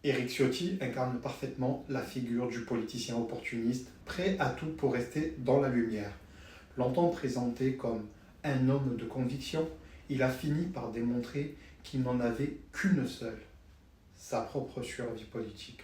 Éric Ciotti incarne parfaitement la figure du politicien opportuniste, prêt à tout pour rester dans la lumière. Longtemps présenté comme un homme de conviction, il a fini par démontrer qu'il n'en avait qu'une seule, sa propre survie politique.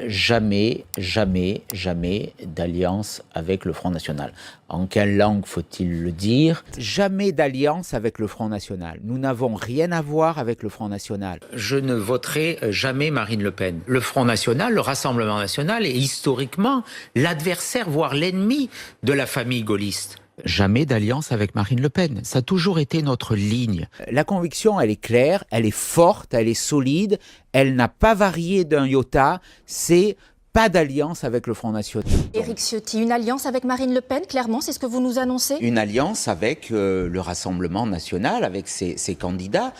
Jamais, jamais, jamais d'alliance avec le Front National. En quelle langue faut-il le dire? Jamais d'alliance avec le Front National. Nous n'avons rien à voir avec le Front National. Je ne voterai jamais Marine Le Pen. Le Front National, le Rassemblement National est historiquement l'adversaire, voire l'ennemi de la famille gaulliste. Jamais d'alliance avec Marine Le Pen. Ça a toujours été notre ligne. La conviction, elle est claire, elle est forte, elle est solide, elle n'a pas varié d'un iota. C'est pas d'alliance avec le Front National. Éric Ciotti, une alliance avec Marine Le Pen, clairement, c'est ce que vous nous annoncez? Une alliance avec le Rassemblement National, avec ses candidats.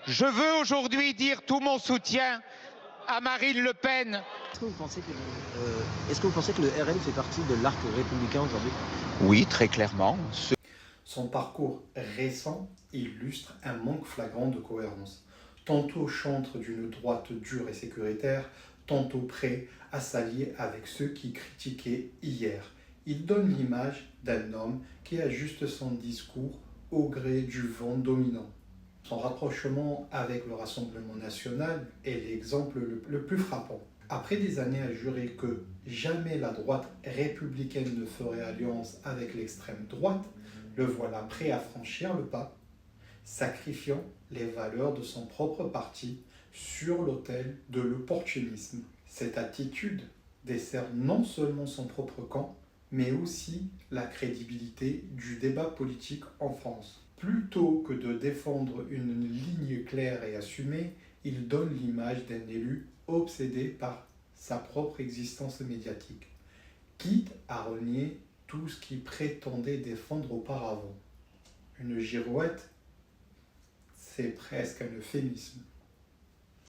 Je veux aujourd'hui dire tout mon soutien à Marine Le Pen. Est-ce que vous pensez que le RN fait partie de l'arc républicain aujourd'hui? Oui, très clairement. Son parcours récent illustre un manque flagrant de cohérence. Tantôt chantre d'une droite dure et sécuritaire, tantôt prêt à s'allier avec ceux qui critiquaient hier. Il donne l'image d'un homme qui ajuste son discours au gré du vent dominant. Son rapprochement avec le Rassemblement national est l'exemple le plus frappant. Après des années à jurer que jamais la droite républicaine ne ferait alliance avec l'extrême droite, le voilà prêt à franchir le pas, sacrifiant les valeurs de son propre parti sur l'autel de l'opportunisme. Cette attitude dessert non seulement son propre camp, mais aussi la crédibilité du débat politique en France. Plutôt que de défendre une ligne claire et assumée, il donne l'image d'un élu obsédé par sa propre existence médiatique, quitte à renier tout ce qu'il prétendait défendre auparavant. Une girouette, c'est presque un euphémisme.